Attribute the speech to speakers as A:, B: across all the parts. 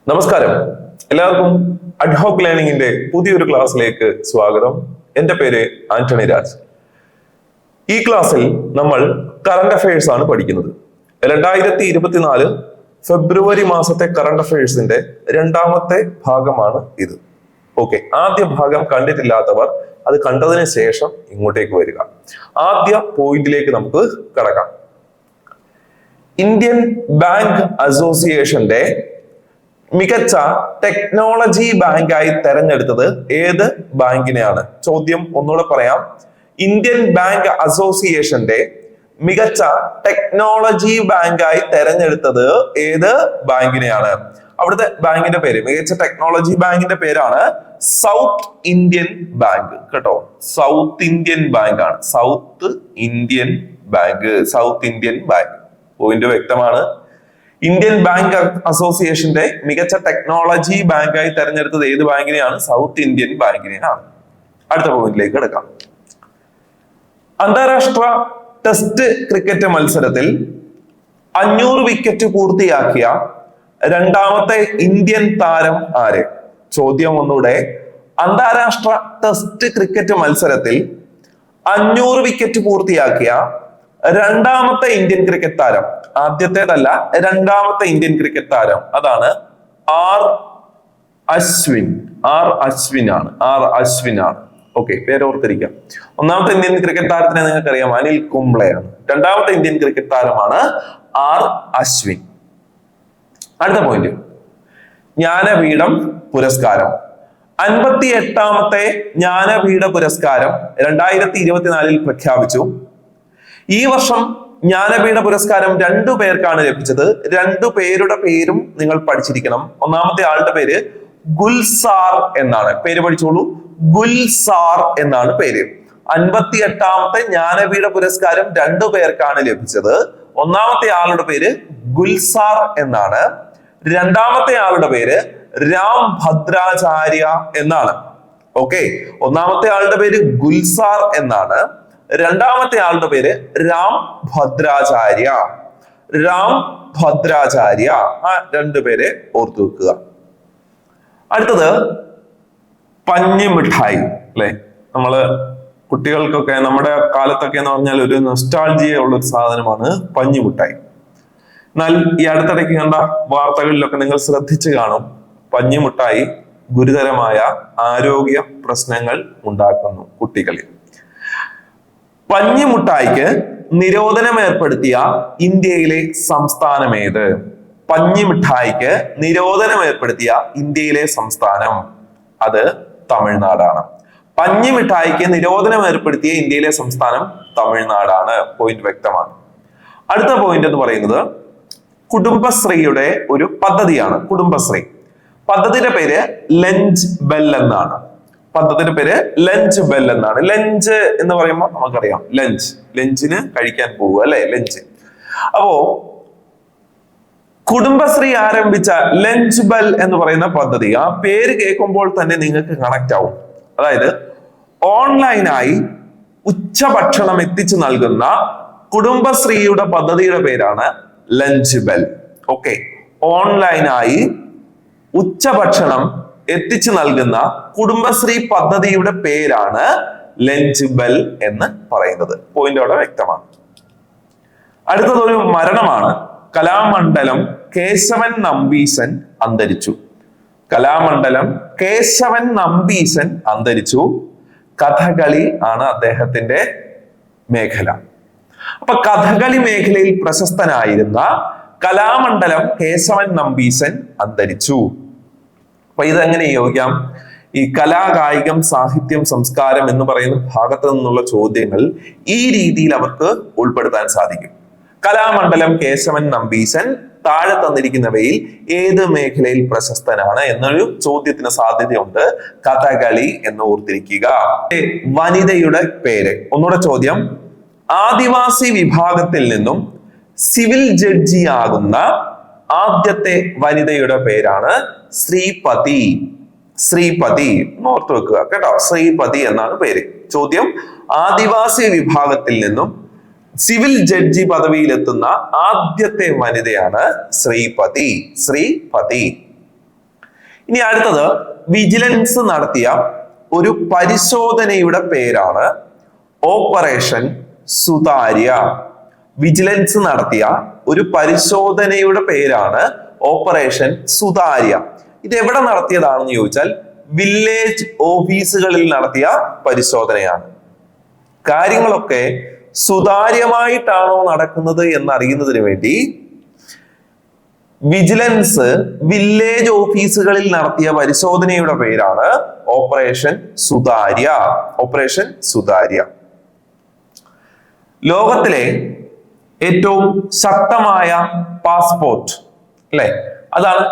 A: നമസ്കാരം, എല്ലാവർക്കും അഡ്ഹോക് ലേണിംഗിന്റെ പുതിയൊരു ക്ലാസ്സിലേക്ക് സ്വാഗതം. എന്റെ പേര് ആന്റണി രാജ്. ഈ ക്ലാസ്സിൽ നമ്മൾ കറണ്ട് അഫയേഴ്സ് ആണ് പഠിക്കുന്നത്. 2024 ഫെബ്രുവരി മാസത്തെ കറണ്ട് അഫയേഴ്സിന്റെ രണ്ടാമത്തെ ഭാഗമാണ് ഇത്. ഓക്കെ, ആദ്യ ഭാഗം കണ്ടിട്ടില്ലാത്തവർ അത് കണ്ടതിന് ശേഷം ഇങ്ങോട്ടേക്ക് വരിക. ആദ്യ പോയിന്റിലേക്ക് നമുക്ക് കടക്കാം. ഇന്ത്യൻ ബാങ്ക് അസോസിയേഷന്റെ മികച്ച ടെക്നോളജി ബാങ്കായി തെരഞ്ഞെടുത്തത് ഏത് ബാങ്കിനെയാണ്? ചോദ്യം ഒന്നുകൂടെ പറയാം. ഇന്ത്യൻ ബാങ്ക് അസോസിയേഷന്റെ മികച്ച ടെക്നോളജി ബാങ്കായി തെരഞ്ഞെടുത്തത് ഏത് ബാങ്കിനെയാണ്? അവിടുത്തെ ബാങ്കിന്റെ പേര്, മികച്ച ടെക്നോളജി ബാങ്കിന്റെ പേരാണ് സൗത്ത് ഇന്ത്യൻ ബാങ്ക്. കേട്ടോ, സൗത്ത് ഇന്ത്യൻ ബാങ്ക് ആണ്. South Indian bank, south Indian bank. Point വ്യക്തമാണ്. ഇന്ത്യൻ ബാങ്ക് അസോസിയേഷന്റെ മികച്ച ടെക്നോളജി ബാങ്കായി തെരഞ്ഞെടുത്തത് ഏത് ബാങ്കിനെയാണ്? South Indian ബാങ്കിനെയാണ്. അടുത്ത പോയിന്റിലേക്ക് കിടക്കാം. അന്താരാഷ്ട്ര ടെസ്റ്റ് ക്രിക്കറ്റ് മത്സരത്തിൽ 500 വിക്കറ്റ് പൂർത്തിയാക്കിയ രണ്ടാമത്തെ ഇന്ത്യൻ താരം ആര്? ചോദ്യം ഒന്നുകൂടെ. അന്താരാഷ്ട്ര ടെസ്റ്റ് ക്രിക്കറ്റ് മത്സരത്തിൽ 500 വിക്കറ്റ് പൂർത്തിയാക്കിയ രണ്ടാമത്തെ ഇന്ത്യൻ ക്രിക്കറ്റ് താരം, ആദ്യത്തേതല്ല, രണ്ടാമത്തെ ഇന്ത്യൻ ക്രിക്കറ്റ് താരം, അതാണ് ആർ അശ്വിൻ. ആർ അശ്വിൻ ആണ്. ഓക്കെ, പേര് ഓർത്തിരിക്കാം. ഒന്നാമത്തെ ഇന്ത്യൻ ക്രിക്കറ്റ് താരത്തിനെ നിങ്ങൾക്കറിയാം, അനിൽ കുംബ്ലെയാണ്. രണ്ടാമത്തെ ഇന്ത്യൻ ക്രിക്കറ്റ് താരമാണ് ആർ അശ്വിൻ. അടുത്ത പോയിന്റ്, ജ്ഞാനപീഠം പുരസ്കാരം. 58ാമത്തെ ജ്ഞാനപീഠ പുരസ്കാരം 2024 പ്രഖ്യാപിച്ചു. ഈ വർഷം ജ്ഞാനപീഠ പുരസ്കാരം 2 പേർക്കാണ് ലഭിച്ചത്. 2 പേരുടെ പേരും നിങ്ങൾ പഠിച്ചിരിക്കണം. ഒന്നാമത്തെ ആളുടെ പേര് ഗുൽസാർ എന്നാണ്. പേര് പഠിച്ചോളൂ, ഗുൽസാർ എന്നാണ് പേര്. 58ാമത്തെ ജ്ഞാനപീഠ പുരസ്കാരം 2 പേർക്കാണ് ലഭിച്ചത്. ഒന്നാമത്തെ ആളുടെ പേര് ഗുൽസാർ എന്നാണ്. രണ്ടാമത്തെ ആളുടെ പേര് രാം ഭദ്രാചാര്യ എന്നാണ്. ഓക്കെ, ഒന്നാമത്തെ ആളുടെ പേര് ഗുൽസാർ എന്നാണ്. രണ്ടാമത്തെ ആളുടെ പേര് രാം ഭദ്രാചാര്യ. ആ 2 പേരെ ഓർത്തു വെക്കുക. അടുത്തത് പഞ്ഞിമിഠായി. അല്ലെ, നമ്മള് കുട്ടികൾക്കൊക്കെ നമ്മുടെ കാലത്തൊക്കെ എന്ന് പറഞ്ഞാൽ ഒരു നൊസ്റ്റാൾജിയ ഉള്ള ഒരു സാധനമാണ് പഞ്ഞിമിഠായി. എന്നാൽ ഈ അടുത്തിടയ്ക്ക് കണ്ട വാർത്തകളിലൊക്കെ നിങ്ങൾ ശ്രദ്ധിച്ചു കാണും, പഞ്ഞിമിഠായി ഗുരുതരമായ ആരോഗ്യ പ്രശ്നങ്ങൾ ഉണ്ടാക്കുന്നു കുട്ടികളിൽ. പഞ്ഞിമിഠായിക്ക് നിരോധനം ഏർപ്പെടുത്തിയ ഇന്ത്യയിലെ സംസ്ഥാനം ഏത്? പഞ്ഞിമിഠായിക്ക് നിരോധനം ഏർപ്പെടുത്തിയ ഇന്ത്യയിലെ സംസ്ഥാനം, അത് തമിഴ്നാടാണ്. പഞ്ഞിമിഠായിക്ക് നിരോധനം ഏർപ്പെടുത്തിയ ഇന്ത്യയിലെ സംസ്ഥാനം തമിഴ്നാടാണ്. പോയിന്റ് വ്യക്തമാണ്. അടുത്ത പോയിന്റ് എന്ന് പറയുന്നത് കുടുംബശ്രീയുടെ ഒരു പദ്ധതിയാണ്. കുടുംബശ്രീ പദ്ധതിയുടെ പേര് ലഞ്ച് ബെൽ എന്നാണ്. പദ്ധതിയുടെ പേര് ലഞ്ച് ബെൽ എന്നാണ്. ലഞ്ച് എന്ന് പറയുമ്പോൾ നമുക്കറിയാം, ലഞ്ചിന് കഴിക്കാൻ പോവുക, അല്ലെ, ലഞ്ച്. അപ്പോ കുടുംബശ്രീ ആരംഭിച്ച ലഞ്ച് ബെൽ എന്ന് പറയുന്ന പദ്ധതി, ആ പേര് കേൾക്കുമ്പോൾ തന്നെ നിങ്ങൾക്ക് കണക്ട് ആവും. അതായത് ഓൺലൈനായി ഉച്ചഭക്ഷണം എത്തിച്ചു നൽകുന്ന കുടുംബശ്രീയുടെ പദ്ധതിയുടെ പേരാണ് ലഞ്ച് ബെൽ. ഓക്കെ, ഓൺലൈനായി ഉച്ചഭക്ഷണം എത്തിച്ചു നൽകുന്ന കുടുംബശ്രീ പദ്ധതിയുടെ പേരാണ് ലഞ്ച് ബെൽ എന്ന് പറയുന്നത്. പോയിന്റ് അവിടെ വ്യക്തമാണ്. അടുത്തതൊരു മരണമാണ്. കലാമണ്ഡലം കേശവൻ നമ്പീശൻ അന്തരിച്ചു. കലാമണ്ഡലം കേശവൻ നമ്പീശൻ അന്തരിച്ചു. കഥകളി ആണ് അദ്ദേഹത്തിന്റെ മേഖല. അപ്പൊ കഥകളി മേഖലയിൽ പ്രശസ്തനായിരുന്ന കലാമണ്ഡലം കേശവൻ നമ്പീശൻ അന്തരിച്ചു. അപ്പൊ ഇതെങ്ങനെ യോഗ്യം? ഈ കലാകായികം സാഹിത്യം സംസ്കാരം എന്ന് പറയുന്ന ഭാഗത്ത് നിന്നുള്ള ചോദ്യങ്ങൾ ഈ രീതിയിൽ അവർക്ക് ഉൾപ്പെടുത്താൻ സാധിക്കും. കലാമണ്ഡലം കേശവൻ നമ്പീശൻ താഴെ തന്നിരിക്കുന്നവയിൽ ഏത് മേഖലയിൽ പ്രശസ്തനാണ് എന്നൊരു ചോദ്യത്തിന് സാധ്യതയുണ്ട്. കഥകളി എന്ന് ഓർത്തിരിക്കുക. വനിതയുടെ പേര്, ഒന്നുകൂടെ ചോദ്യം. ആദിവാസി വിഭാഗത്തിൽ നിന്നും സിവിൽ ജഡ്ജിയാകുന്ന ആദ്യത്തെ വനിതയുടെ പേരാണ് ശ്രീപതി. ഓർത്തു വെക്കുക കേട്ടോ, ശ്രീപതി എന്നാണ് പേര്. ചോദ്യം, ആദിവാസി വിഭാഗത്തിൽ നിന്നും സിവിൽ ജഡ്ജി പദവിയിലെത്തുന്ന ആദ്യത്തെ വനിതയാണ് ശ്രീപതി. ഇനി അടുത്തത് വിജിലൻസ് നടത്തിയ ഒരു പരിശോധനയുടെ പേരാണ് ഓപ്പറേഷൻ സുതാര്യ. വിജിലൻസ് നടത്തിയ ഒരു പരിശോധനയുടെ പേരാണ് ഓപ്പറേഷൻ സുതാര്യ. ഇത് എവിടെ നടത്തിയതാണെന്ന് ചോദിച്ചാൽ വില്ലേജ് ഓഫീസുകളിൽ നടത്തിയ പരിശോധനയാണ്. കാര്യങ്ങളൊക്കെ സുതാര്യമായിട്ടാണോ നടക്കുന്നത് എന്നറിയുന്നതിന് വേണ്ടി വിജിലൻസ് വില്ലേജ് ഓഫീസുകളിൽ നടത്തിയ പരിശോധനയുടെ പേരാണ് ഓപ്പറേഷൻ സുതാര്യ. ഓപ്പറേഷൻ സുതാര്യ. ലോകത്തിലെ ഏറ്റവും ശക്തമായ പാസ്പോർട്ട് അല്ലെ, അതാണ്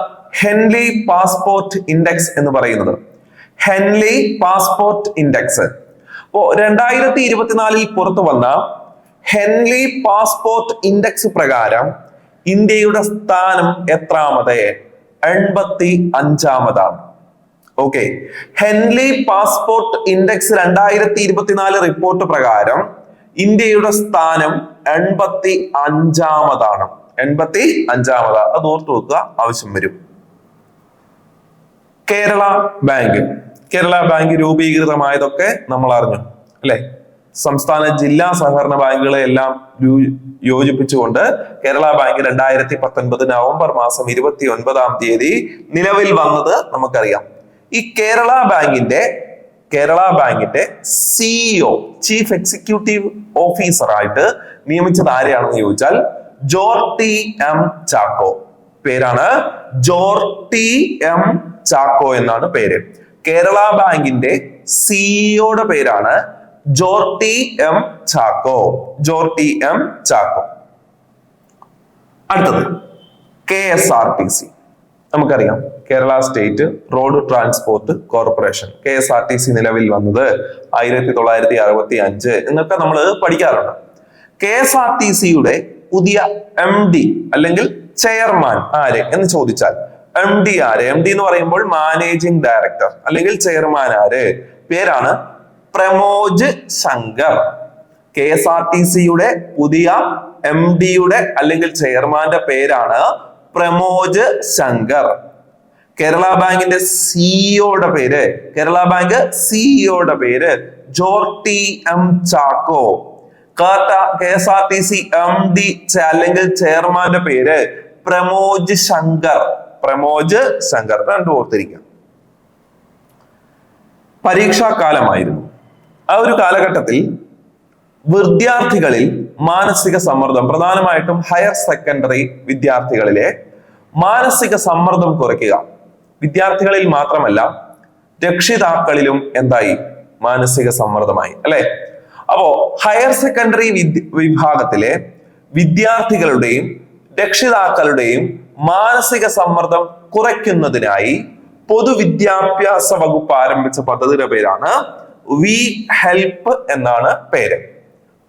A: ഹെൻലി പാസ്പോർട്ട് ഇൻഡെക്സ് എന്ന് പറയുന്നത്. Henley passport index. അപ്പോ 2024 പുറത്തു വന്ന ഹെൻലി പാസ്പോർട്ട് ഇൻഡെക്സ് പ്രകാരം ഇന്ത്യയുടെ സ്ഥാനം എത്രാമത്? 85-ാമതാണ്. Okay, Henley passport index 2024 report പ്രകാരം ഇന്ത്യയുടെ സ്ഥാനം 85-ാമതാണ്. 85-ാമതാണ്. അത് ഓർത്തു വെക്കുക, ആവശ്യം വരും. കേരള ബാങ്ക്. കേരള ബാങ്ക് രൂപീകൃതമായതൊക്കെ നമ്മൾ അറിഞ്ഞു അല്ലെ. സംസ്ഥാന ജില്ലാ സഹകരണ ബാങ്കുകളെ എല്ലാം യോജിപ്പിച്ചുകൊണ്ട് കേരള ബാങ്ക് 2019 നവംബർ മാസം 29-ാം തീയതി നിലവിൽ വന്നത് നമുക്കറിയാം. ഈ കേരള ബാങ്കിന്റെ സിഇഒ, ചീഫ് എക്സിക്യൂട്ടീവ് ഓഫീസർ ആയിട്ട് നിയമിച്ചത് ആരെയാണെന്ന് ചോദിച്ചാൽ ജോർട്ടി എം ചാക്കോ. പേരാണ് ജോർട്ടി എം ചാക്കോ എന്നാണ് പേര്. കേരള ബാങ്കിന്റെ സിഇഒയുടെ പേരാണ് ജോർട്ടി എം ചാക്കോ. ജോർട്ടി എം ചാക്കോ. അടുത്തത് KSRTC. നമുക്കറിയാം, Kerala state road transport corporation. KSRTC നിലവിൽ വന്നത് 1965 എന്നൊക്കെ നമ്മൾ പഠിക്കാറുണ്ട്. KSRTCയുടെ പുതിയ MD അല്ലെങ്കിൽ ചെയർമാൻ ആര് എന്ന് ചോദിച്ചാൽ MD ആര്? MD എന്ന് പറയുമ്പോൾ മാനേജിംഗ് ഡയറക്ടർ അല്ലെങ്കിൽ ചെയർമാൻ ആര്? പേരാണ് പ്രമോജ് ശങ്കർ. KSRTCയുടെ പുതിയ MDയുടെ അല്ലെങ്കിൽ ചെയർമാന്റെ പേരാണ് പ്രമോജ് ശങ്കർ. കേരള ബാങ്കിന്റെ സിഇഒയുടെ പേര് Jorty M Chacko. KSRTC MD അല്ലെങ്കിൽ ചെയർമാന്റെ പേര് പ്രമോജ് ശങ്കർ. രണ്ടും ഓർത്തിരിക്കുക. പരീക്ഷാകാലമായിരുന്നു. ആ ഒരു കാലഘട്ടത്തിൽ വിദ്യാർത്ഥികളിൽ മാനസിക സമ്മർദ്ദം, പ്രധാനമായിട്ടും ഹയർ സെക്കൻഡറി വിദ്യാർത്ഥികളിലെ മാനസിക സമ്മർദ്ദം കുറയ്ക്കുക. വിദ്യാർത്ഥികളിൽ മാത്രമല്ല, രക്ഷിതാക്കളിലും എന്തായി? മാനസിക സമ്മർദ്ദമായി അല്ലെ. അപ്പോ ഹയർ സെക്കൻഡറി വിഭാഗത്തിലെ വിദ്യാർത്ഥികളുടെയും രക്ഷിതാക്കളുടെയും മാനസിക സമ്മർദ്ദം കുറയ്ക്കുന്നതിനായി പൊതുവിദ്യാഭ്യാസ വകുപ്പ് ആരംഭിച്ച പദ്ധതിയുടെ പേരാണ് വി ഹെൽപ്പ് എന്നാണ് പേര്.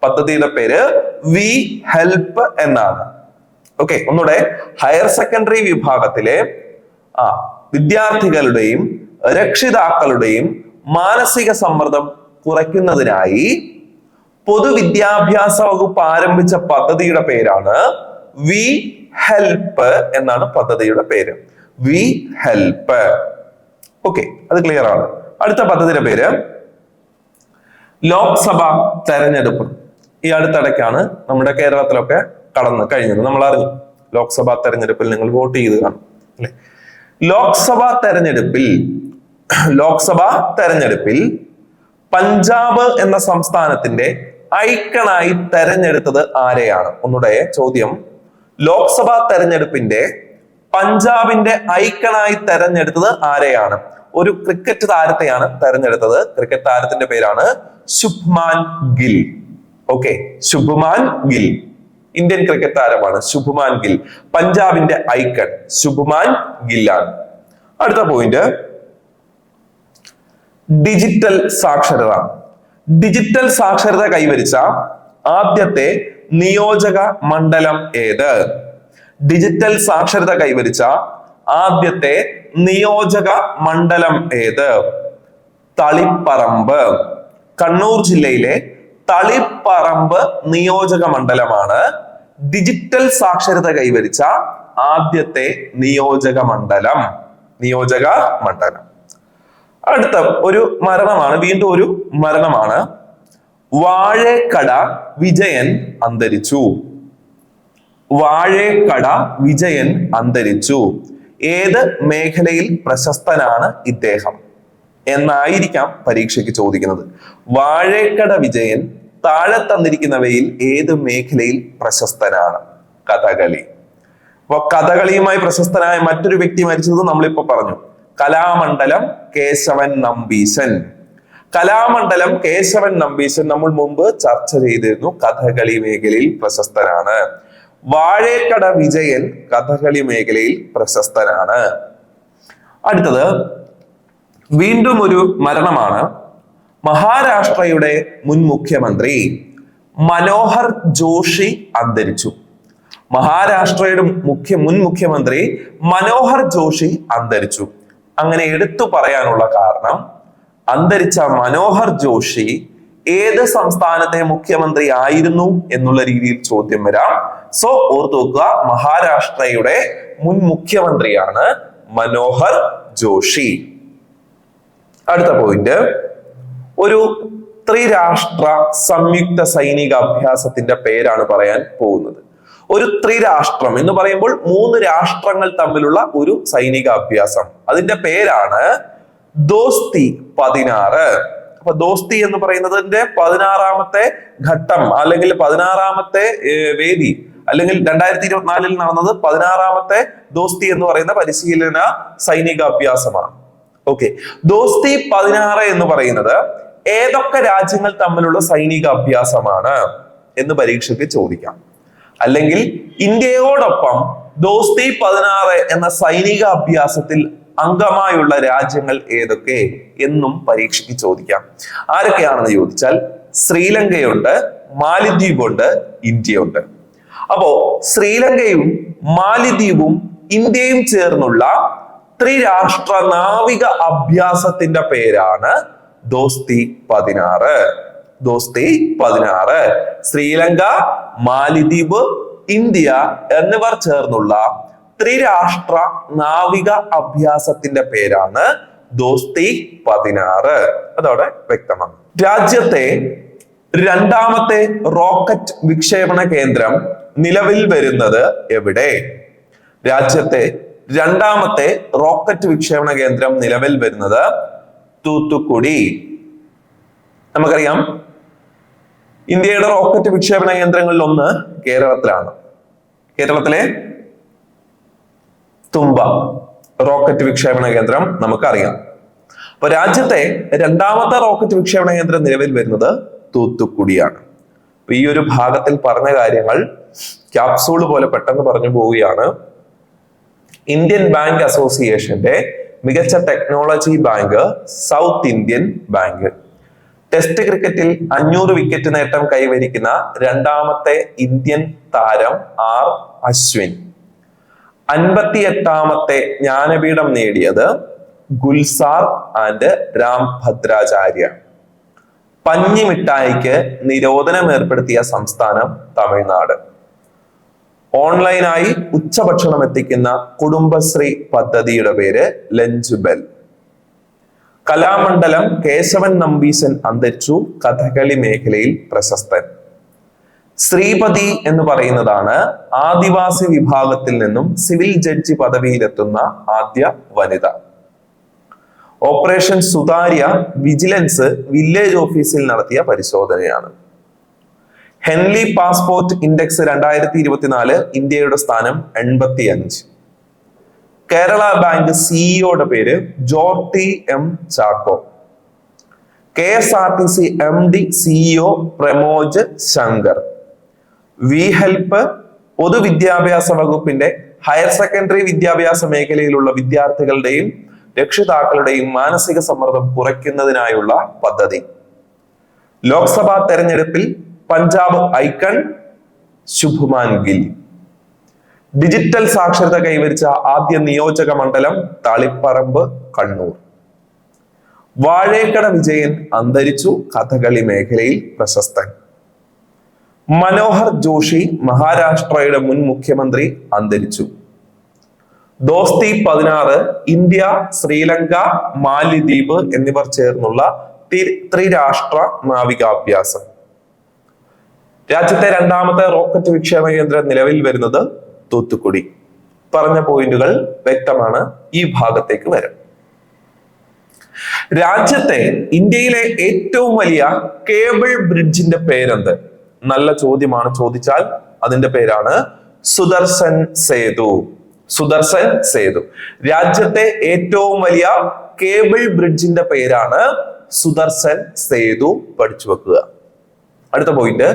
A: പദ്ധതിയുടെ പേര് വി ഹെൽപ്പ് എന്നാണ്. ഓക്കെ, ഒന്നുകൂടെ, ഹയർ സെക്കൻഡറി വിഭാഗത്തിലെ വിദ്യാർത്ഥികളുടെയും രക്ഷിതാക്കളുടെയും മാനസിക സമ്മർദ്ദം കുറയ്ക്കുന്നതിനായി പൊതുവിദ്യാഭ്യാസ വകുപ്പ് ആരംഭിച്ച പദ്ധതിയുടെ പേരാണ് വി ഹെൽപ്പ് എന്നാണ് പദ്ധതിയുടെ പേര്. We help. ഓക്കെ, അത് ക്ലിയർ ആണ്. അടുത്ത പദ്ധതിയുടെ പേര് ലോക്സഭ തെരഞ്ഞെടുപ്പ്. ഈ അടുത്തിടയ്ക്കാണ് നമ്മുടെ കേരളത്തിലൊക്കെ കടന്നു കഴിഞ്ഞത്, നമ്മൾ അറിഞ്ഞു. ലോക്സഭാ തെരഞ്ഞെടുപ്പിൽ നിങ്ങൾ വോട്ട് ചെയ്ത് കാണും അല്ലെ. ലോക്സഭാ തെരഞ്ഞെടുപ്പിൽ പഞ്ചാബ് എന്ന സംസ്ഥാനത്തിന്റെ ഐക്കണായി തെരഞ്ഞെടുത്തത് ആരെയാണ്? ഒന്നുകൂടെ ചോദ്യം. ലോക്സഭാ തെരഞ്ഞെടുപ്പിന്റെ പഞ്ചാബിന്റെ ഐക്കണായി തെരഞ്ഞെടുത്തത് ആരെയാണ്? ഒരു ക്രിക്കറ്റ് താരത്തെയാണ് തെരഞ്ഞെടുത്തത്. ക്രിക്കറ്റ് താരത്തിന്റെ പേരാണ് Shubman Gill. Okay, Shubman Gill Indian cricket താരമാണ്. ശുഭ്മാൻ ഗിൽ പഞ്ചാബിന്റെ ഐക്കൺ ശുഭ്മാൻ ഗില്ലാണ്. അടുത്ത പോയിന്റ്, ഡിജിറ്റൽ സാക്ഷരത. ഡിജിറ്റൽ സാക്ഷരത കൈവരിച്ച ആദ്യത്തെ നിയോജക മണ്ഡലം ഏത്? ഡിജിറ്റൽ സാക്ഷരത കൈവരിച്ച ആദ്യത്തെ നിയോജക മണ്ഡലം ഏത്? തളിപ്പറമ്പ്. കണ്ണൂർ ജില്ലയിലെ തളിപ്പറമ്പ് നിയോജക മണ്ഡലമാണ് ഡിജിറ്റൽ സാക്ഷരത കൈവരിച്ച ആദ്യത്തെ നിയോജക മണ്ഡലം. നിയോജക മണ്ഡലം. അടുത്ത ഒരു മരണമാണ്, വീണ്ടും ഒരു മരണമാണ്. വാഴേക്കട വിജയൻ അന്തരിച്ചു. വാഴേക്കട വിജയൻ അന്തരിച്ചു. ഏത് മേഖലയിൽ പ്രശസ്തനാണ് ഇദ്ദേഹം എന്നായിരിക്കാം പരീക്ഷയ്ക്ക് ചോദിക്കുന്നത്. വാഴേക്കട വിജയൻ താഴെ തന്നിരിക്കുന്നവയിൽ ഏത് മേഖലയിൽ പ്രശസ്തനാണ്? കഥകളി. അപ്പൊ കഥകളിയുമായി പ്രശസ്തനായ മറ്റൊരു വ്യക്തി മരിച്ചത് നമ്മളിപ്പോ പറഞ്ഞു, കലാമണ്ഡലം കേശവൻ നമ്പീശൻ. കലാമണ്ഡലം കേശവൻ നമ്പീശൻ നമ്മൾ മുമ്പ് ചർച്ച ചെയ്തിരുന്നു, കഥകളി മേഖലയിൽ പ്രശസ്തനാണ്. വാഴേക്കട വിജയൻ കഥകളി മേഖലയിൽ പ്രശസ്തനാണ്. അടുത്തത് വീണ്ടും ഒരു മരണമാണ്. മഹാരാഷ്ട്രയുടെ മുൻ മുഖ്യമന്ത്രി മനോഹർ ജോഷി അന്തരിച്ചു. മഹാരാഷ്ട്രയുടെ മുൻ മുഖ്യമന്ത്രി മനോഹർ ജോഷി അന്തരിച്ചു. അങ്ങനെ എടുത്തു പറയാനുള്ള കാരണം, അന്തരിച്ച മനോഹർ ജോഷി ഏത് സംസ്ഥാനത്തെ മുഖ്യമന്ത്രി ആയിരുന്നു എന്നുള്ള രീതിയിൽ ചോദ്യം വരാം. സോ ഓർത്തു വെക്കുക, മഹാരാഷ്ട്രയുടെ മുൻ മുഖ്യമന്ത്രിയാണ് മനോഹർ ജോഷി. അടുത്ത പോയിന്റ്, ഒരു ത്രിരാഷ്ട്ര സംയുക്ത സൈനിക അഭ്യാസത്തിന്റെ പേരാണ് പറയാൻ പോകുന്നത്. ഒരു ത്രിരാഷ്ട്രം എന്ന് പറയുമ്പോൾ 3 രാഷ്ട്രങ്ങൾ തമ്മിലുള്ള ഒരു സൈനിക അഭ്യാസം, അതിന്റെ പേരാണ് ദോസ്തി 16. അപ്പൊ ദോസ്തി എന്ന് പറയുന്നതിന്റെ 16ാമത്തെ ഘട്ടം അല്ലെങ്കിൽ 16ാമത്തെ വേദി, അല്ലെങ്കിൽ 2024 നടന്നത് 16ാമത്തെ ദോസ്തി എന്ന് പറയുന്ന പരിശീലന സൈനിക അഭ്യാസമാണ്. ഓക്കെ, ദോസ്തി 16 എന്ന് പറയുന്നത് ഏതൊക്കെ രാജ്യങ്ങൾ തമ്മിലുള്ള സൈനിക അഭ്യാസമാണ് എന്ന് പരീക്ഷയ്ക്ക് ചോദിക്കാം. അല്ലെങ്കിൽ ഇന്ത്യയോടൊപ്പം ദോസ്തി 16 എന്ന സൈനിക അഭ്യാസത്തിൽ അംഗമായുള്ള രാജ്യങ്ങൾ ഏതൊക്കെ എന്നും പരീക്ഷയ്ക്ക് ചോദിക്കാം. ആരൊക്കെയാണെന്ന് ചോദിച്ചാൽ ശ്രീലങ്കയുണ്ട്, മാലിദ്വീപുണ്ട്, ഇന്ത്യയുണ്ട്. അപ്പോ ശ്രീലങ്കയും മാലിദ്വീപും ഇന്ത്യയും ചേർന്നുള്ള ത്രിരാഷ്ട്ര നാവിക അഭ്യാസത്തിന്റെ പേരാണ് ദോസ്തി 16. ദോസ്തി 16. ശ്രീലങ്ക, മാലിദ്വീപ്, ഇന്ത്യ എന്നിവർ ചേർന്നുള്ള ത്രിരാഷ്ട്ര നാവിക അഭ്യാസത്തിന്റെ പേരാണ് ദോസ്തി 16. അതോടെ വ്യക്തമാണ്. രാജ്യത്തെ 2ാമത്തെ റോക്കറ്റ് വിക്ഷേപണ കേന്ദ്രം നിലവിൽ വരുന്നത് എവിടെ? രാജ്യത്തെ 2ാമത്തെ റോക്കറ്റ് വിക്ഷേപണ കേന്ദ്രം നിലവിൽ വരുന്നത് തൂത്തുക്കുടി. നമുക്കറിയാം, ഇന്ത്യയുടെ റോക്കറ്റ് വിക്ഷേപണ കേന്ദ്രങ്ങളിൽ ഒന്ന് കേരളത്തിലാണ്. കേരളത്തിലെ തുമ്പ റോക്കറ്റ് വിക്ഷേപണ കേന്ദ്രം നമുക്കറിയാം. അപ്പൊ രാജ്യത്തെ 2ാമത്തെ റോക്കറ്റ് വിക്ഷേപണ കേന്ദ്രം നിലവിൽ വരുന്നത് തൂത്തുക്കുടിയാണ്. അപ്പൊ ഈ ഒരു ഭാഗത്തിൽ പറഞ്ഞ കാര്യങ്ങൾ ക്യാപ്സൂൾ പോലെ പെട്ടെന്ന് പറഞ്ഞു പോവുകയാണ്. ഇന്ത്യൻ ബാങ്ക് അസോസിയേഷന്റെ മികച്ച technology bank south Indian bank. Test ക്രിക്കറ്റിൽ 500 വിക്കറ്റ് നേട്ടം കൈവരിക്കുന്ന 2ാമത്തെ ഇന്ത്യൻ താരം ആർ അശ്വിൻ. 58ാമത്തെ ജ്ഞാനപീഠം നേടിയത് ഗുൽസാർ ആൻഡ് രാം ഭദ്രാചാര്യ. പഞ്ഞിമിഠായിക്ക് നിരോധനം ഏർപ്പെടുത്തിയ സംസ്ഥാനം തമിഴ്നാട്. ഓൺലൈനായി ഉച്ചഭക്ഷണം എത്തിക്കുന്ന കുടുംബശ്രീ പദ്ധതിയുടെ പേര് ലഞ്ച് ബെൽ. കലാമണ്ഡലം കേശവൻ നമ്പീശൻ അന്തരിച്ചു. കഥകളി മേഖലയിൽ പ്രശസ്തൻ. ശ്രീപതി എന്ന് പറയുന്നതാണ് ആദിവാസി വിഭാഗത്തിൽ നിന്നും സിവിൽ ജഡ്ജി പദവിയിലെത്തുന്ന ആദ്യ വനിത. ഓപ്പറേഷൻ സുതാര്യ വിജിലൻസ് വില്ലേജ് ഓഫീസിൽ നടത്തിയ പരിശോധനയാണ്. ഹെൻലി പാസ്പോർട്ട് ഇൻഡെക്സ് 2024 ഇന്ത്യയുടെ സ്ഥാനം 85. കേരള ബാങ്ക് സിഇഒയുടെ പേര് Jorty M Chacko. KSRTC MD CEO Pramoj Shankar. We help പൊതുവിദ്യാഭ്യാസ വകുപ്പിന്റെ ഹയർ സെക്കൻഡറി വിദ്യാഭ്യാസ മേഖലയിലുള്ള വിദ്യാർത്ഥികളുടെയും രക്ഷിതാക്കളുടെയും മാനസിക സമ്മർദ്ദം കുറയ്ക്കുന്നതിനായുള്ള പദ്ധതി. ലോക്സഭാ തെരഞ്ഞെടുപ്പിൽ പഞ്ചാബ് ഐക്കൺ ശുഭ്മാൻ ഗിൽ. ഡിജിറ്റൽ സാക്ഷരത കൈവരിച്ച ആദ്യ നിയോജക മണ്ഡലം തളിപ്പറമ്പ്, കണ്ണൂർ. വാഴേക്കട വിജയൻ അന്തരിച്ചു. കഥകളി മേഖലയിൽ പ്രശസ്തൻ. മനോഹർ ജോഷി മഹാരാഷ്ട്രയുടെ മുൻ മുഖ്യമന്ത്രി അന്തരിച്ചു. ദോസ്തി 16 ഇന്ത്യ, ശ്രീലങ്ക, മാലിദ്വീപ് എന്നിവർ ചേർന്നുള്ള ത്രിരാഷ്ട്ര നാവികാഭ്യാസം. രാജ്യത്തെ രണ്ടാമത്തെ റോക്കറ്റ് വിക്ഷേപണ കേന്ദ്രം നിലവിൽ വരുന്നത് തൂത്തുക്കുടി. പറഞ്ഞ പോയിന്റുകൾ വ്യക്തമാണ്. ഈ ഭാഗത്തേക്ക് വരും. രാജ്യത്തെ ഇന്ത്യയിലെ ഏറ്റവും വലിയ കേബിൾ ബ്രിഡ്ജിന്റെ പേരെന്ത്? നല്ല ചോദ്യമാണ്. ചോദിച്ചാൽ അതിന്റെ പേരാണ് സുദർശൻ സേതു. സുദർശൻ സേതു. രാജ്യത്തെ ഏറ്റവും വലിയ കേബിൾ ബ്രിഡ്ജിന്റെ പേരാണ് സുദർശൻ സേതു. പഠിച്ചു വെക്കുക. അടുത്ത പോയിന്റ്,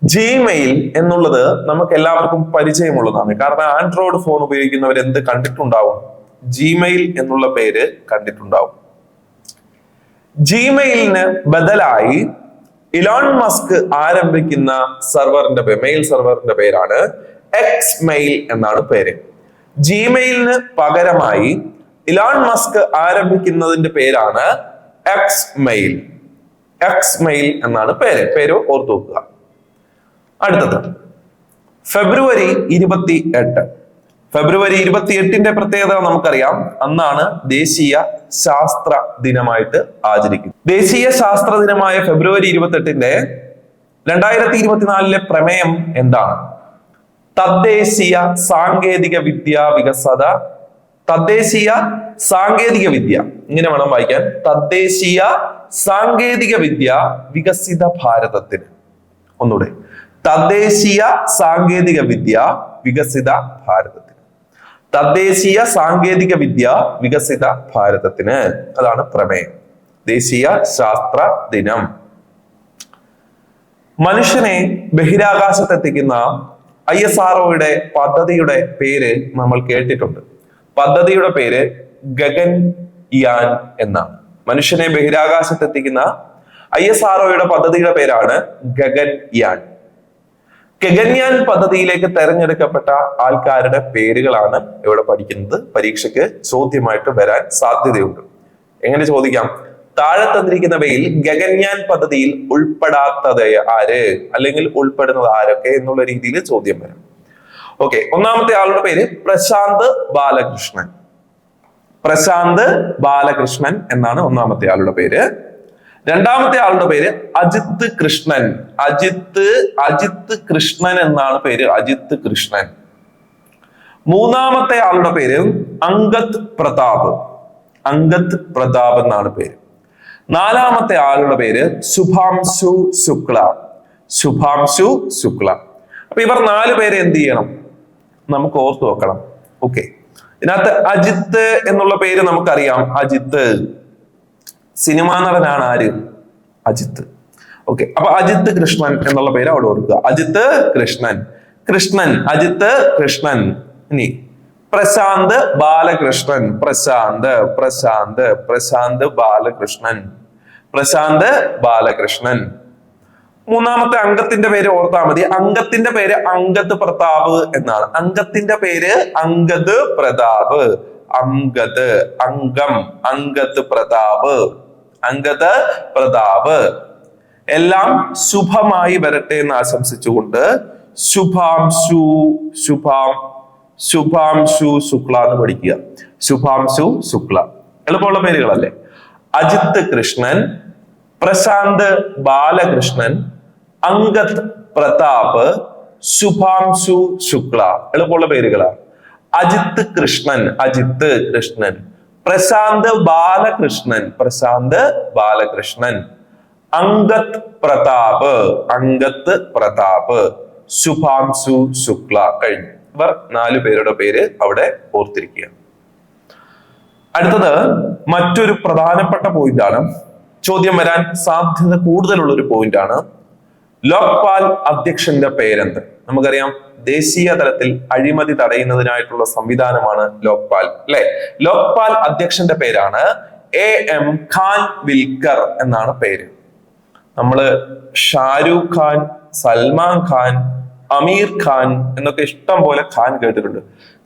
A: ജിമെയിൽ എന്നുള്ളത് നമുക്ക് എല്ലാവർക്കും പരിചയമുള്ളതാണ്. കാരണം ആൻഡ്രോയിഡ് ഫോൺ ഉപയോഗിക്കുന്നവർ എന്ത് കണ്ടിട്ടുണ്ടാവും? ജിമെയിൽ എന്നുള്ള പേര് കണ്ടിട്ടുണ്ടാവും. ജിമെയിലിന് ബദലായി ഇലോൺ മസ്ക് ആരംഭിക്കുന്ന മെയിൽ സെർവറിന്റെ പേരാണ് എക്സ് മെയിൽ എന്നാണ് പേര്. ജിമെയിലിന് പകരമായി ഇലോൺ മസ്ക് ആരംഭിക്കുന്നതിന്റെ പേരാണ് എക്സ് മെയിൽ. എക്സ് മെയിൽ എന്നാണ് പേര് ഓർത്തു വെക്കുക. അടുത്തത് ഫെബ്രുവരി 28. ഫെബ്രുവരി 28ന്റെ പ്രത്യേകത നമുക്കറിയാം. അന്നാണ് ദേശീയ ശാസ്ത്ര ദിനമായിട്ട് ആചരിക്കുന്നത്. ദേശീയ ശാസ്ത്ര ദിനമായ ഫെബ്രുവരി 28ന്റെ 2024 പ്രമേയം എന്താണ്? തദ്ദേശീയ സാങ്കേതിക വിദ്യ വികസത. തദ്ദേശീയ സാങ്കേതിക വിദ്യ, ഇങ്ങനെ വേണം വായിക്കാൻ. തദ്ദേശീയ സാങ്കേതിക വിദ്യ വികസിത ഭാരതത്തിന്. ഒന്നുകൂടെ, തദ്ദേശീയ സാങ്കേതിക വിദ്യ വികസിത ഭാരതത്തിന്. തദ്ദേശീയ സാങ്കേതിക വിദ്യ വികസിത ഭാരതത്തിന്. അതാണ് പ്രമേയം. ദേശീയ ശാസ്ത്ര ദിനം. മനുഷ്യനെ ബഹിരാകാശത്തെത്തിക്കുന്ന ISROയുടെ പദ്ധതിയുടെ പേര് നമ്മൾ കേട്ടിട്ടുണ്ട്. പദ്ധതിയുടെ പേര് ഗഗൻയാൻ എന്നാണ്. മനുഷ്യനെ ബഹിരാകാശത്തെത്തിക്കുന്ന ISROയുടെ പദ്ധതിയുടെ പേരാണ് ഗഗൻയാൻ. ഗഗൻയാൻ പദ്ധതിയിലേക്ക് തെരഞ്ഞെടുക്കപ്പെട്ട ആൾക്കാരുടെ പേരുകളാണ് ഇവിടെ പഠിക്കുന്നത്. പരീക്ഷയ്ക്ക് ചോദ്യമായിട്ട് വരാൻ സാധ്യതയുണ്ട്. എങ്ങനെ ചോദിക്കാം? താഴെ തന്നിരിക്കുന്നവയിൽ ഗഗൻയാൻ പദ്ധതിയിൽ ഉൾപ്പെടാത്തത് ആര്, അല്ലെങ്കിൽ ഉൾപ്പെടുന്നത് ആരൊക്കെ എന്നുള്ള രീതിയിൽ ചോദ്യം വരാം. ഓക്കെ, ഒന്നാമത്തെ ആളുടെ പേര് പ്രശാന്ത് ബാലകൃഷ്ണൻ. പ്രശാന്ത് ബാലകൃഷ്ണൻ എന്നാണ് ഒന്നാമത്തെ ആളുടെ പേര്. രണ്ടാമത്തെ ആളുടെ പേര് അജിത് കൃഷ്ണൻ. അജിത് കൃഷ്ണൻ എന്നാണ് പേര്. അജിത് കൃഷ്ണൻ. മൂന്നാമത്തെ ആളുടെ പേര് അങ്കദ് പ്രതാപ്. അങ്കദ് പ്രതാപ് എന്നാണ് പേര്. നാലാമത്തെ ആളുടെ പേര് ശുഭാംശു ശുക്ല. ശുഭാംശു ശുക്ല. അപ്പൊ ഇവർ 4 പേരെ എന്ത് ചെയ്യണം? നമുക്ക് ഓർത്തു വെക്കണം. ഓക്കെ, ഇതിനകത്ത് അജിത്ത് എന്നുള്ള പേര് നമുക്കറിയാം. അജിത്ത് സിനിമാ നടനാണ്. ആര്? അജിത്ത്. ഓക്കെ, അപ്പൊ അജിത് കൃഷ്ണൻ എന്നുള്ള പേര് അവിടെ ഓർക്കുക. അജിത്ത് കൃഷ്ണൻ. അജിത്ത് കൃഷ്ണൻ. ഇനി പ്രശാന്ത് ബാലകൃഷ്ണൻ. പ്രശാന്ത് ബാലകൃഷ്ണൻ. മൂന്നാമത്തെ അംഗത്തിന്റെ പേര് ഓർത്താൽ മതി. അംഗത്തിന്റെ പേര് അങ്കദ് പ്രതാപ് എന്നാണ്. അംഗത്തിന്റെ പേര് അങ്കദ് പ്രതാപ്. അങ്കദ് പ്രതാപ്. എല്ലാം ശുഭമായി വരട്ടെ എന്ന് ആശംസിച്ചുകൊണ്ട് ശുഭാംശു ശുക്ല എന്ന് പഠിക്കുക. ശുഭാംശു ശുക്ല. എളുപ്പമുള്ള പേരുകളല്ലേ? അജിത് കൃഷ്ണൻ, പ്രശാന്ത് ബാലകൃഷ്ണൻ, അങ്കദ് പ്രതാപ്, ശുഭാംശു ശുക്ല. എളുപ്പമുള്ള പേരുകളാണ്. അജിത് കൃഷ്ണൻ, പ്രശാന്ത് ബാലകൃഷ്ണൻ, അങ്കദ് പ്രതാപ്, ശുഭാംശു ശുക്ല. കഴിഞ്ഞു. ഇവർ 4 പേരുടെ പേര് അവിടെ ഓർത്തിരിക്കുക. അടുത്തത് മറ്റൊരു പ്രധാനപ്പെട്ട പോയിന്റ് ആണ്. ചോദ്യം വരാൻ സാധ്യത കൂടുതലുള്ള ഒരു പോയിന്റ് ആണ്. ലോക്പാൽ അധ്യക്ഷന്റെ പേരെന്ത്? നമുക്കറിയാം, ദേശീയ തലത്തിൽ അഴിമതി തടയുന്നതിനായിട്ടുള്ള സംവിധാനമാണ് ലോക്പാൽ, അല്ലെ? ലോക്പാൽ അധ്യക്ഷന്റെ പേരാണ് AM ഖാൻ വിൽക്കർ എന്നാണ് പേര്. നമ്മള് ഷാരൂഖ് ഖാൻ, സൽമാൻ ഖാൻ, അമീർ ഖാൻ എന്നൊക്കെ ഇഷ്ടം പോലെ ഖാൻ കേട്ടിട്ടുണ്ട്.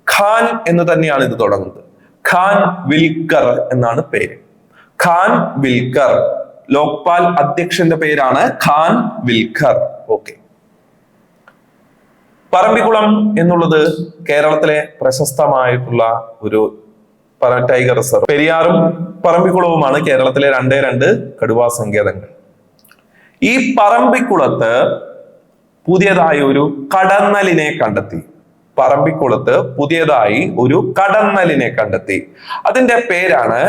A: ഖാൻ എന്ന് തന്നെയാണ് ഇത് തുടങ്ങുന്നത്. ഖാൻ വിൽക്കർ എന്നാണ് പേര്. ഖാൻ വിൽക്കർ. ലോക്പാൽ അധ്യക്ഷന്റെ പേരാണ് ഖാൻ വിൽക്കർ. ഓക്കെ, പറമ്പിക്കുളം എന്നുള്ളത് കേരളത്തിലെ പ്രശസ്തമായിട്ടുള്ള ഒരു ടൈഗർ റിസർവ്. പെരിയാറും പറമ്പിക്കുളവുമാണ് കേരളത്തിലെ രണ്ട് കടുവാ സങ്കേതങ്ങൾ. ഈ പറമ്പിക്കുളത്ത് പുതിയതായി ഒരു കടന്നലിനെ കണ്ടെത്തി. പറമ്പിക്കുളത്ത് പുതിയതായി ഒരു കടന്നലിനെ കണ്ടെത്തി. അതിന്റെ പേരാണ്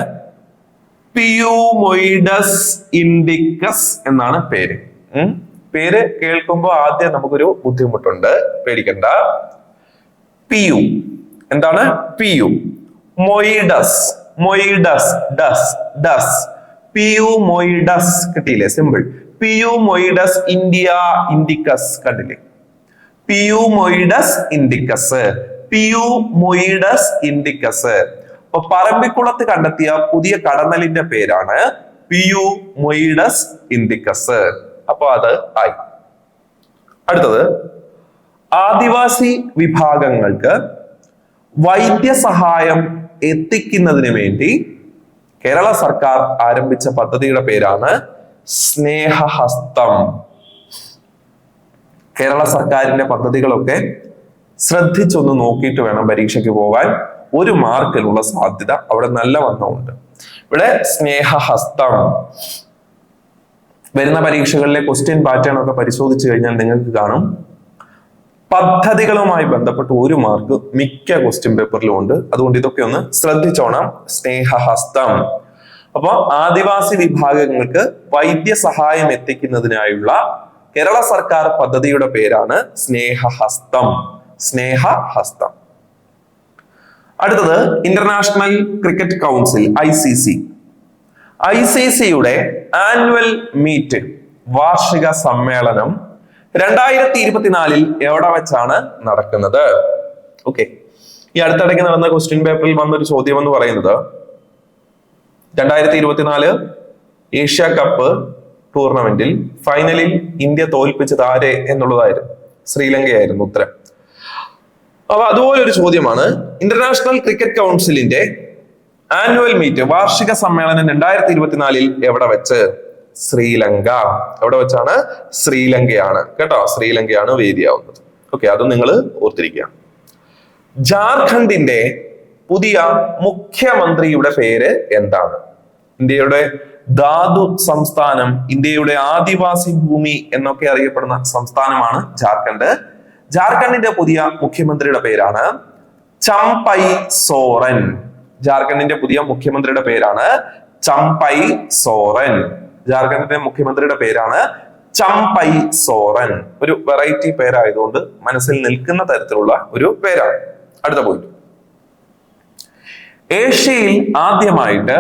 A: പിയൂമൊയിഡസ് ഇൻഡിക്കസ് എന്നാണ് പേര്. പേര് കേൾക്കുമ്പോൾ ആദ്യം നമുക്കൊരു ബുദ്ധിമുട്ടുണ്ട്, പേടിക്കണ്ട. പിയു എന്താണ്? പിയു. മൊയിഡസ്, മൊയിഡസ്, ഡസ്, ഡസ്, പിയൂമൊയിഡസ് കിട്ടിയില്ലേ? സിമ്പിൾ. പിയൂമൊയിഡസ് ഇന്ത്യ ഇൻഡിക്കസ് കണ്ടില്ലേ? പിയൂമൊയിഡസ് ഇൻഡിക്കസ്, പിയൂമൊയിഡസ് ഇൻഡിക്കസ്. അപ്പൊ പറമ്പിക്കുളത്ത് കണ്ടെത്തിയ പുതിയ കടന്നലിന്റെ പേരാണ് പിയൂമൊയിഡസ് ഇൻഡിക്കസ്. അപ്പൊ അത് ആയി. അടുത്തത്, ആദിവാസി വിഭാഗങ്ങൾക്ക് വൈദ്യസഹായം എത്തിക്കുന്നതിന് വേണ്ടി കേരള സർക്കാർ ആരംഭിച്ച പദ്ധതിയുടെ പേരാണ് സ്നേഹഹസ്തം. കേരള സർക്കാരിന്റെ പദ്ധതികളൊക്കെ ശ്രദ്ധിച്ചൊന്ന് നോക്കിയിട്ട് വേണം പരീക്ഷയ്ക്ക് പോകാൻ. 1 മാർക്കിനുള്ള സാധ്യത അവിടെ നല്ല വണ്ണമുണ്ട്. ഇവിടെ സ്നേഹഹസ്തം. വരുന്ന പരീക്ഷകളിലെ ക്വസ്റ്റ്യൻ പാറ്റേൺ ഒക്കെ പരിശോധിച്ചു കഴിഞ്ഞാൽ നിങ്ങൾക്ക് കാണും പദ്ധതികളുമായി ബന്ധപ്പെട്ട് 1 മാർക്ക് മിക്ക ക്വസ്റ്റ്യൻ പേപ്പറിലും ഉണ്ട്. അതുകൊണ്ട് ഇതൊക്കെ ഒന്ന് ശ്രദ്ധിച്ചോണം. സ്നേഹഹസ്തം. അപ്പൊ ആദിവാസി വിഭാഗങ്ങൾക്ക് വൈദ്യസഹായം എത്തിക്കുന്നതിനായുള്ള കേരള സർക്കാർ പദ്ധതിയുടെ പേരാണ് സ്നേഹഹസ്തം. സ്നേഹഹസ്തം. അടുത്തത്, ഇന്റർനാഷണൽ ക്രിക്കറ്റ് കൗൺസിൽ ICC. ICCയുടെ ആനുവൽ മീറ്റ്, വാർഷിക സമ്മേളനം 2024 എവിടെ വെച്ചാണ് നടക്കുന്നത്? ഓക്കെ, ഈ അടുത്തിടയ്ക്ക് നടന്ന ക്വസ്റ്റ്യൻ പേപ്പറിൽ വന്നൊരു ചോദ്യം എന്ന് പറയുന്നത് 2024 ഏഷ്യ കപ്പ് ടൂർണമെന്റിൽ ഫൈനലിൽ ഇന്ത്യ തോൽപ്പിച്ചത് ആരെ എന്നുള്ളതായിരുന്നു. ശ്രീലങ്കയായിരുന്നു ഉത്തരം. അപ്പൊ അതുപോലെ ഒരു ചോദ്യമാണ്, ഇന്റർനാഷണൽ ക്രിക്കറ്റ് കൗൺസിലിന്റെ ആനുവൽ മീറ്റ്, വാർഷിക സമ്മേളനം 2024 എവിടെ വെച്ച്? ശ്രീലങ്ക. എവിടെ വെച്ചാണ്? ശ്രീലങ്കയാണ് കേട്ടോ. ശ്രീലങ്കയാണ് വേദിയാവുന്നത്. ഓക്കെ, അത് നിങ്ങൾ ഓർത്തിരിക്കുക. ജാർഖണ്ഡിന്റെ പുതിയ മുഖ്യമന്ത്രിയുടെ പേര് എന്താണ്? ഇന്ത്യയുടെ ധാതു സംസ്ഥാനം, ഇന്ത്യയുടെ ആദിവാസി ഭൂമി എന്നൊക്കെ അറിയപ്പെടുന്ന സംസ്ഥാനമാണ് ജാർഖണ്ഡ്. ജാർഖണ്ഡിന്റെ പുതിയ മുഖ്യമന്ത്രിയുടെ പേരാണ് ചംപൈ സോറൻ. ജാർഖണ്ഡിന്റെ പുതിയ മുഖ്യമന്ത്രിയുടെ പേരാണ് ചംപൈ സോറൻ. ജാർഖണ്ഡിന്റെ മുഖ്യമന്ത്രിയുടെ പേരാണ് ചംപൈ സോറൻ. ഒരു വെറൈറ്റി പേരായതുകൊണ്ട് മനസ്സിൽ നിൽക്കുന്ന തരത്തിലുള്ള ഒരു പേരാണ്. അടുത്ത പോയിന്റ്, ഏഷ്യയിൽ ആദ്യമായിട്ട്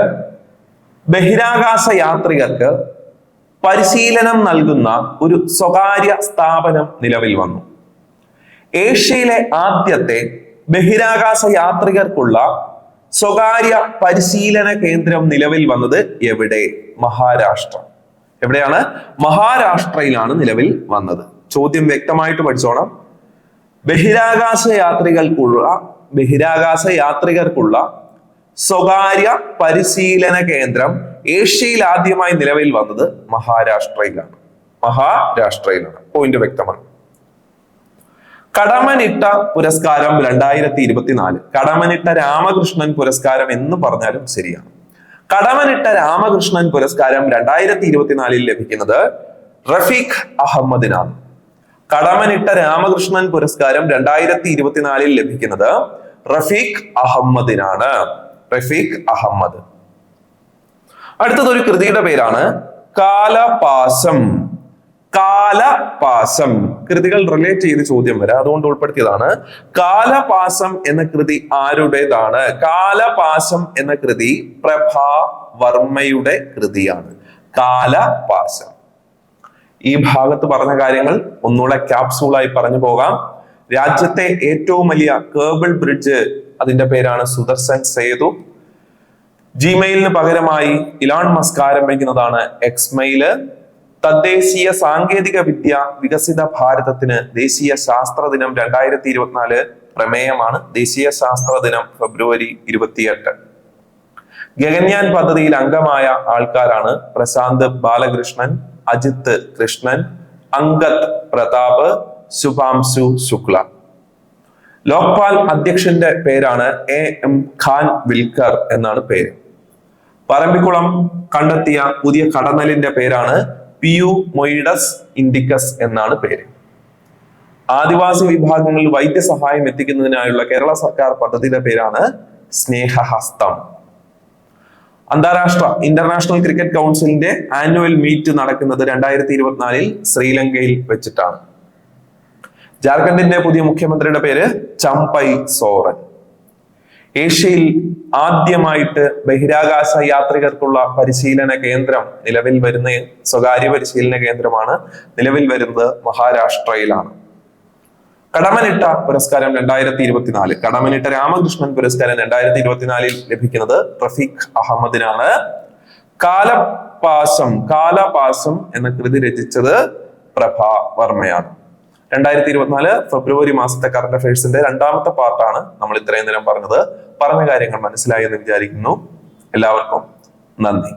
A: ബഹിരാകാശ യാത്രികർക്ക് പരിശീലനം നൽകുന്ന ഒരു സ്വകാര്യ സ്ഥാപനം നിലവിൽ വന്നു. ഏഷ്യയിലെ ആദ്യത്തെ ബഹിരാകാശ യാത്രികർക്കുള്ള സ്വകാര്യ പരിശീലന കേന്ദ്രം നിലവിൽ വന്നത് എവിടെ? മഹാരാഷ്ട്ര. എവിടെയാണ്? മഹാരാഷ്ട്രയിലാണ് നിലവിൽ വന്നത്. ചോദ്യം വ്യക്തമായിട്ട് പഠിച്ചോണം. ബഹിരാകാശ യാത്രികർക്കുള്ള സ്വകാര്യ പരിശീലന കേന്ദ്രം ഏഷ്യയിൽ ആദ്യമായി നിലവിൽ വന്നത് മഹാരാഷ്ട്രയിലാണ്. മഹാരാഷ്ട്രയിലാണ്. പോയിന്റ് വ്യക്തമാണ്. കടമനിട്ട പുരസ്കാരം 2024. കടമനിട്ട രാമകൃഷ്ണൻ പുരസ്കാരം എന്ന് പറഞ്ഞാലും ശരിയാണ്. കടമനിട്ട രാമകൃഷ്ണൻ പുരസ്കാരം 2024 ലഭിക്കുന്നത് റഫീഖ് അഹമ്മദിനാണ്. കടമനിട്ട രാമകൃഷ്ണൻ പുരസ്കാരം 2024 ലഭിക്കുന്നത് റഫീഖ് അഹമ്മദിനാണ്. റഫീഖ് അഹമ്മദ്. അടുത്തത് ഒരു കൃതിയുടെ പേരാണ് കാലപാശം. കാലപാശം. കൃതികൾ റിലേറ്റ് ചെയ്ത് ചോദ്യം വരാം, അതുകൊണ്ട് ഉൾപ്പെടുത്തിയതാണ്. കാലപാശം എന്ന കൃതി ആരുടേതാണ്? കാലപാശം എന്ന കൃതി പ്രഭാവർമ്മയുടെ കൃതിയാണ്. കാലപാശം. ഈ ഭാഗത്ത് പറഞ്ഞ കാര്യങ്ങൾ ഒന്നുകൂടെ ക്യാപ്സൂളായി പറഞ്ഞു പോകാം. രാജ്യത്തെ ഏറ്റവും വലിയ കേബിൾ ബ്രിഡ്ജ്, അതിന്റെ പേരാണ് സുദർശൻ സേതു. ജിമെയിലിന് പകരമായി ഇലോൺ മസ്ക് ആരംഭിക്കുന്നതാണ് എക്സ്മെയില്. തദ്ദേശീയ സാങ്കേതിക വിദ്യ വികസിത ഭാരതത്തിന് ദേശീയ ശാസ്ത്ര ദിനം 2024 പ്രമേയമാണ്. ദേശീയ ശാസ്ത്ര ദിനം ഫെബ്രുവരി 28. ഗഗൻയാൻ പദ്ധതിയിൽ അംഗമായ ആൾക്കാരാണ് പ്രശാന്ത് ബാലകൃഷ്ണൻ, അജിത് കൃഷ്ണൻ, അങ്കദ് പ്രതാപ്, ശുഭാംശു ശുക്ല. ലോക്പാൽ അധ്യക്ഷന്റെ പേരാണ് AM ഖാൻ വിൽക്കർ എന്നാണ് പേര്. പറമ്പിക്കുളം കണ്ടെത്തിയ പുതിയ കടന്നലിന്റെ പേരാണ് പിയുമൊയിഡസ് ഇൻഡിക്കസ് എന്നാണ് പേര്. ആദിവാസി വിഭാഗങ്ങളിൽ വൈദ്യസഹായം എത്തിക്കുന്നതിനായുള്ള കേരള സർക്കാർ പദ്ധതിയുടെ പേരാണ് സ്നേഹഹസ്തം. അന്താരാഷ്ട്ര ഇന്റർനാഷണൽ ക്രിക്കറ്റ് കൗൺസിലിന്റെ ആനുവൽ മീറ്റ് നടക്കുന്നത് 2024 ശ്രീലങ്കയിൽ വെച്ചിട്ടാണ്. ജാർഖണ്ഡിന്റെ പുതിയ മുഖ്യമന്ത്രിയുടെ പേര് ചമ്പൈ സോറൻ. ഏഷ്യയിൽ ആദ്യമായിട്ട് ബഹിരാകാശ യാത്രികർക്കുള്ള പരിശീലന കേന്ദ്രം നിലവിൽ വരുന്ന സ്വകാര്യ പരിശീലന കേന്ദ്രമാണ് നിലവിൽ വരുന്നത് മഹാരാഷ്ട്രയിലാണ്. കടമനിട്ട പുരസ്കാരം 2024, കടമനിട്ട രാമകൃഷ്ണൻ പുരസ്കാരം 2024 ലഭിക്കുന്നത് റഫീഖ് അഹമ്മദിനാണ്. കാലപാസം എന്ന കൃതി രചിച്ചത് പ്രഭാ വർമ്മയാണ്. 2024 ഫെബ്രുവരി മാസത്തെ കറന്റ് അഫയേഴ്സിന്റെ രണ്ടാമത്തെ പാർട്ടാണ് നമ്മൾ ഇത്രയും നേരം പറഞ്ഞത്. പറഞ്ഞ കാര്യങ്ങൾ മനസ്സിലായി എന്ന് വിചാരിക്കുന്നു. എല്ലാവർക്കും നന്ദി.